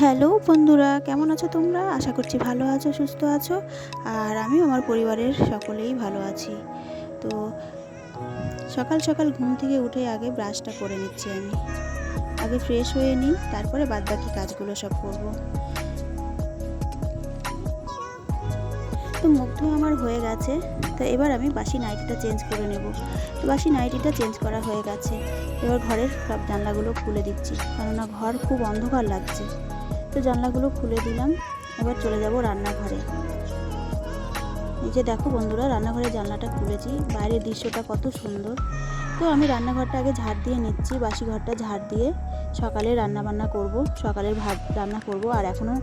Hello বন্ধুরা, কেমন আছো তোমরা? আশা করছি ভালো আছো, সুস্থ আছো। আর আমি আমার পরিবারের সকলেই ভালো আছি। তো সকাল সকাল ঘুম থেকে উঠে আগে ব্রাশটা করে নিচ্ছি। আমি আগে ফ্রেশ হয়ে নিই, তারপরে বাদবাকি কাজগুলো সব করব। তো মুখ ধোয়া আমার হয়ে গেছে। তো এবার আমি বাসি নাইটিটা চেঞ্জ করে নেব। তো বাসি নাইটিটা চেঞ্জ করা হয়ে গেছে। এবার ঘরের সব জানলাগুলো খুলে দিচ্ছি, কেননা ঘর খুব অন্ধকার লাগছে। তো জানলাগুলো খুলে দিলাম। এবার চলে যাব রান্নাঘরে। এই যে দেখো বন্ধুরা, রান্নাঘরের জানলাটা খুলেছি, বাইরের দৃশ্যটা কত সুন্দর। তো আমি রান্নাঘরটা আগে ঝাড় দিয়ে নিচ্ছি, বাসি ঘরটা ঝাড় দিয়ে সকালে রান্নাবান্না করব, সকালের ভাত রান্না করব। আর এখনও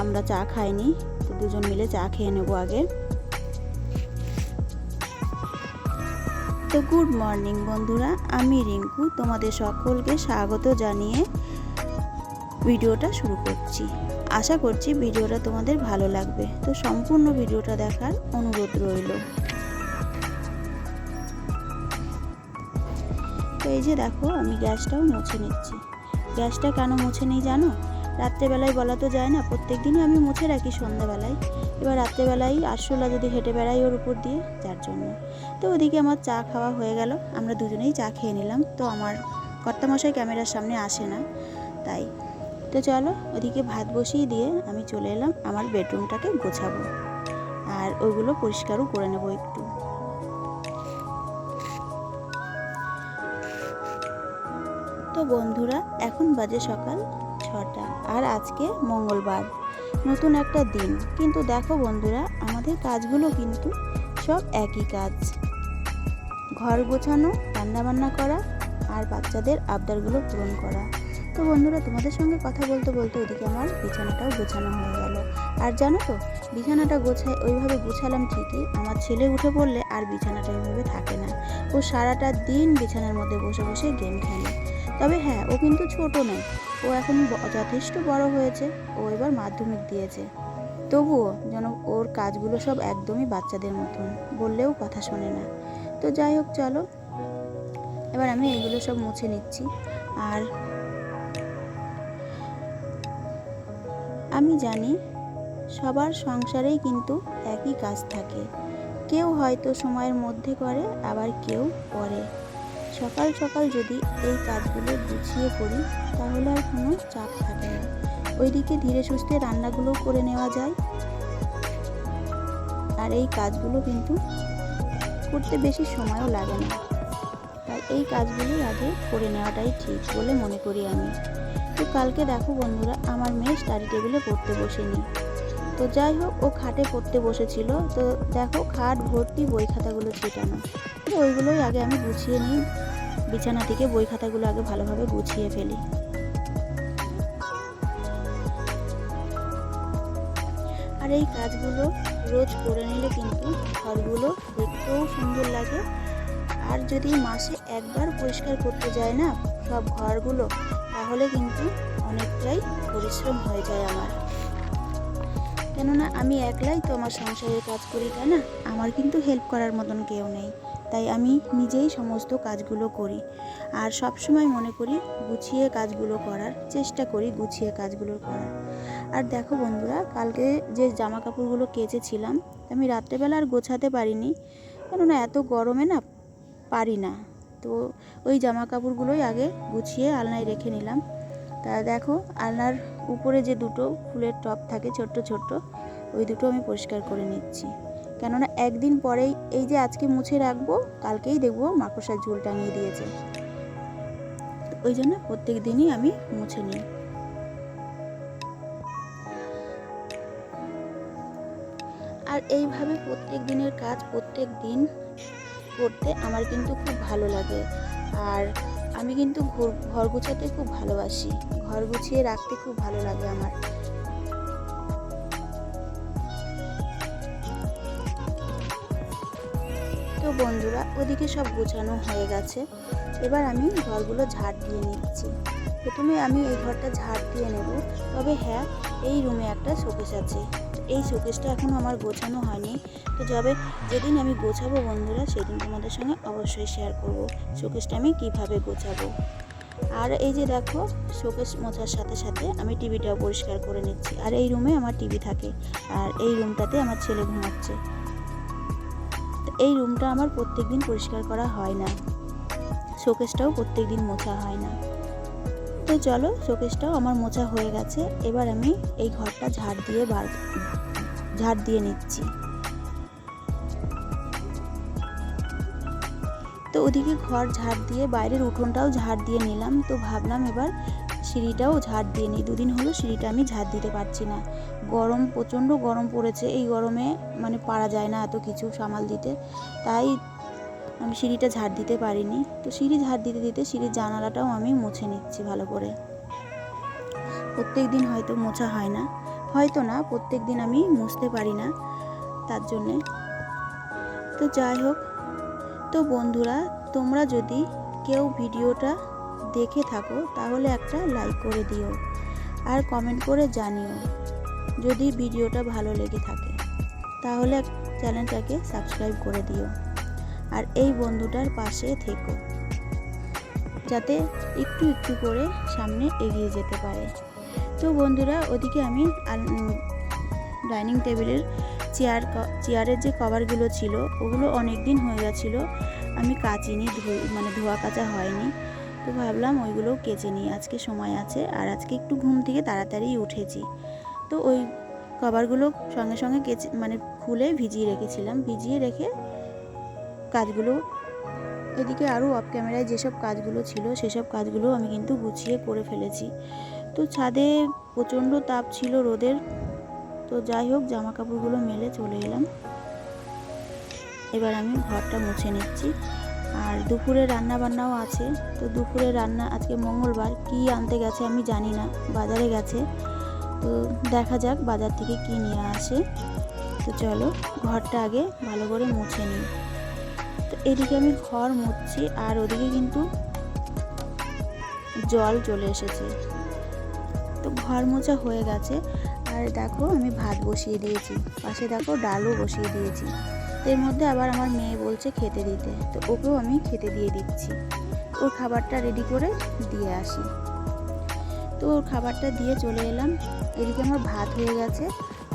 আমরা চা খাইনি, তো দুজন মিলে চা খেয়ে নেব আগে। তো গুড মর্নিং বন্ধুরা, আমি রিঙ্কু তোমাদের সকলকে স্বাগত জানিয়ে ভিডিওটা শুরু করছি। আশা করছি ভিডিওটা তোমাদের ভালো লাগবে। তো সম্পূর্ণ ভিডিওটা দেখার অনুরোধ রইল। তো এই যে দেখো, আমি গ্যাসটাও মুছে নিচ্ছি। গ্যাসটা কেন মুছে নিই জানো? রাত্রেবেলায় বলা তো যায় না, প্রত্যেক দিনই আমি মুছে রাখি সন্ধ্যাবেলায়। এবার রাত্রেবেলায় আরশোলা যদি হেঁটে বেড়াই ওর উপর দিয়ে, যার জন্য। তো ওদিকে আমার চা খাওয়া হয়ে গেল, আমরা দুজনেই চা খেয়ে নিলাম। তো আমার কর্তামশাই ক্যামেরার সামনে আসে না, তাই। তো চলো, ওদিকে ভাত বসিয়ে দিয়ে আমি চলে এলাম আমার বেডরুমটাকে গোছাবো, আর ওইগুলো পরিষ্কারও করে নেব একটু। তো বন্ধুরা, এখন বাজে সকাল 6টা, আর আজকে মঙ্গলবার, নতুন একটা দিন। কিন্তু দেখো বন্ধুরা, আমাদের কাজগুলো কিন্তু সব একই কাজ: ঘর গোছানো, রান্নাবান্না করা, আর বাচ্চাদের আবদারগুলো পূরণ করা। তো বন্ধুরা, তোমাদের সঙ্গে কথা বলতে বলতে ওদিকে আমার বিছানাটাও গোছানো হয়ে গেল। আর জানো তো, বিছানাটা ওইভাবে গোছালাম ঠিকই, আমার ছেলে উঠে পড়লে আর বিছানাটা ওইভাবে থাকে না। ও সারাটা দিন বিছানার মধ্যে বসে বসে গেম খেলে। তবে হ্যাঁ, ও কিন্তু ছোট নয়, ও এখন যথেষ্ট বড় হয়েছে। ও এবার মাধ্যমিক দিয়েছে, তবুও যেন ওর কাজগুলো সব একদমই বাচ্চাদের মতন, বললেও কথা শোনে না। তো যাই হোক, চলো এবার আমি এগুলো সব মুছে নিচ্ছি। আর আমি জানি সবার সংসারেই কিন্তু একই কাজ থাকে। কেউ হয়তো সময়ের মধ্যে করে, আবার কেউ পরে। সকাল সকাল যদি এই কাজগুলো গুছিয়ে করি, তাহলে আর কোনো চাপ থাকে না। ওইদিকে ধীরে সুস্থে রান্নাগুলো করে নেওয়া যায়। আর এই কাজগুলো কিন্তু করতে বেশি সময়ও লাগে না, তাই এই কাজগুলো আগে করে নেওয়াটাই ঠিক বলে মনে করি আমি। তো কালকে দেখো বন্ধুরা, আমার মেয়ে স্টাডি টেবিলে পড়তে বসেনি। তো যাই হোক, ও খাটে পড়তে বসেছিল। তো দেখো, খাট ভর্তি বই খাতাগুলো ছিটানো। তো ওইগুলোই আগে আমি গুছিয়ে নিই, বিছানা থেকে বই খাতাগুলো আগে ভালোভাবে গুছিয়ে ফেলি। আর এই কাজগুলো রোজ করে নিলে কিন্তু ঘরগুলো দেখতেও সুন্দর লাগে। আর যদি মাসে একবার পরিষ্কার করতে যায় না সব ঘরগুলো, তাহলে কিন্তু অনেকটাই পরিশ্রম হয়ে যায় আমার। কেননা আমি একলাই তো আমার সংসারের কাজ করি, তাই না? আমার কিন্তু হেল্প করার মতন কেউ নেই, তাই আমি নিজেই সমস্ত কাজগুলো করি। আর সব সময় মনে করি গুছিয়ে কাজগুলো করার চেষ্টা করি, গুছিয়ে কাজগুলো করার। আর দেখো বন্ধুরা, কালকে যে জামা কাপড়গুলো কেচেছিলাম, আমি রাত্রেবেলা আর গোছাতে পারিনি, কেননা এত গরমে না পারি না। তো ওই জামা কাপড়গুলোই আগে গুছিয়ে আলনায় রেখে নিলাম। তা দেখো, আলনার উপরে যে দুটো ফুলের টব থাকে ছোট্ট ছোট্ট, ওই দুটো আমি পরিষ্কার করে নিচ্ছি। কেননা একদিন পরেই, এই যে আজকে মুছে রাখবো, কালকেই দেখবো মাকড়সার ঝুল টাঙিয়ে দিয়েছে। ওই জন্য প্রত্যেক দিনই আমি মুছে নিই। আর এইভাবে প্রত্যেক দিনের কাজ প্রত্যেক দিন করতে আমার কিন্তু খুব ভালো লাগে। আর আমি কিন্তু ঘর গুছাতে খুব ভালোবাসি, ঘর গুছিয়ে রাখতে খুব ভালো লাগে আমার। তো বন্ধুরা, ওদিকে সব গোছানো হয়ে গেছে। এবার আমি ঘরগুলো ঝাড় দিয়ে নিচ্ছি। প্রথমে আমি এই ঘরটা ঝাড় দিয়ে নেব। তবে হ্যাঁ, এই রুমে একটা শোকেস আছে, এই শোকেসটা এখনও আমার গোছানো হয়নি। তো যেদিন আমি গোছাবো বন্ধুরা, সেদিন তোমাদের সঙ্গে অবশ্যই শেয়ার করব শোকেসটা আমি কিভাবে গোছাবো। আর এই যে দেখো, শোকেস মোছার সাথে সাথে আমি টিভিটাও পরিষ্কার করে নিচ্ছি। আর এই রুমে আমার টিভি থাকে, আর এই রুমটাতে আমার ছেলে ঘুমাচ্ছে। এই রুমটা আমার প্রত্যেক দিন পরিষ্কার করা হয় না, শোকেসটাও প্রত্যেক দিন মোছা হয় না। তো চলো, শোকেসটাও আমার মোছা হয়ে গেছে। এবার আমি এই ঘরটা ঝাড় দিয়ে নিচ্ছি। তো ওদিকে ঘর ঝাড় দিয়ে বাইরের উঠোনটাও ঝাড় দিয়ে নিলাম। তো ভাবলাম এবার সিঁড়িটাও ঝাড় দিয়ে নিই। 2 দিন হলো সিঁড়িটা আমি ঝাড় দিতে পারছি না। গরম, প্রচণ্ড গরম পড়েছে। এই গরমে মানে পারা যায় না এত কিছু সামাল দিতে, তাই আমি সিঁড়িটা ঝাড় দিতে পারিনি। তো সিঁড়ি ঝাড় দিতে দিতে সিঁড়ির জানালাটাও আমি মুছে নিচ্ছি ভালো করে। প্রত্যেক দিন হয়তো মোছা হয় না, হয়তো না, প্রত্যেক দিন আমি মুছতে পারি না, তার জন্যে। তো যাই হোক, তো বন্ধুরা, তোমরা যদি কেউ ভিডিওটা দেখে থাকো তাহলে একটা লাইক করে দিও, আর কমেন্ট করে জানিও যদি ভিডিওটা ভালো লেগে থাকে। তাহলে চ্যানেলটাকে সাবস্ক্রাইব করে দিও, আর এই বন্ধুটার পাশে থেকো, যাতে একটু একটু করে সামনে এগিয়ে যেতে পারে। তো বন্ধুরা, ওদিকে আমি ডাইনিং টেবিলের চেয়ারের যে কভারগুলো ছিল ওগুলো অনেক দিন হয়ে গেছিলো, আমি কাচিনি, ধোয়া কাচা হয়নি। তো ভাবলাম ওইগুলো কেচে নিই, আজকে সময় আছে, আর আজকে একটু ঘুম থেকে তাড়াতাড়ি উঠেছি। তো ওই কভারগুলো সঙ্গে সঙ্গে খুলে ভিজিয়ে রেখেছিলাম। ভিজিয়ে রেখে কাজগুলো, এদিকে আরও অফ ক্যামেরায় যেসব কাজগুলো ছিল সেসব কাজগুলো আমি কিন্তু গুছিয়ে করে ফেলেছি। তো ছাদে প্রচণ্ড তাপ ছিল রোদের। তো যাই হোক, জামা কাপড়গুলো মেলে চলে এলাম। এবার আমি ঘরটা মুছে নিচ্ছি। আর দুপুরে রান্না বান্নাও আছে। তো দুপুরে রান্না, আজকে মঙ্গলবার, কি আনতে গেছে আমি জানি না, বাজারে গেছে। তো দেখা যাক বাজার থেকে কি নিয়ে আসে। তো চলো, ঘরটা আগে ভালো করে মুছে নিই। তো এদিকে আমি ঘর মুছছি, আর ওদিকে কিন্তু জল চলে এসেছে। তো ঘর মোছা হয়ে গেছে। আর দেখো, আমি ভাত বসিয়ে দিয়েছি, পাশে দেখো ডালও বসিয়ে দিয়েছি। এর মধ্যে আবার আমার মেয়ে বলছে খেতে দিতে, তো ওকেও আমি খেতে দিয়ে দিচ্ছি। ওর খাবারটা রেডি করে দিয়ে আসি। তো ওর খাবারটা দিয়ে চলে এলাম। এদিকে আমার ভাত হয়ে গেছে,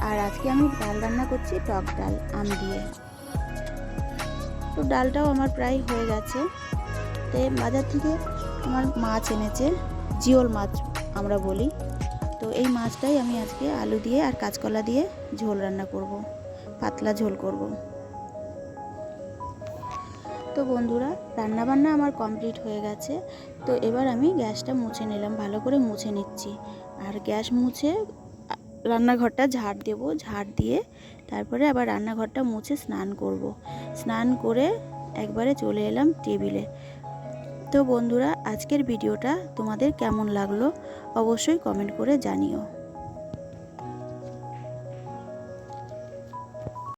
আর আজকে আমি ডাল রান্না করছি, টক ডাল আম দিয়ে। তো ডালটাও আমার প্রায় হয়ে গেছে। তো বাজার থেকে আমার মাছ এনেছে, জিওল মাছ আমরা বলি। তো এই মাছটাই আমি আজকে আলু দিয়ে আর কাঁচকলা দিয়ে ঝোল রান্না করব, পাতলা ঝোল করব। তো বন্ধুরা, রান্নাবান্না আমার কমপ্লিট হয়ে গেছে। তো এবার আমি গ্যাসটা মুছে নিলাম, ভালো করে মুছে নিচ্ছি। আর গ্যাস মুছে রান্নাঘরটা ঝাড় দেব, ঝাড় দিয়ে তারপরে আবার রান্নাঘরটা মুছে স্নান করব। স্নান করে একবারে চলে এলাম টেবিলে। তো বন্ধুরা, আজকের ভিডিওটা তোমাদের কেমন লাগলো অবশ্যই কমেন্ট করে জানিও।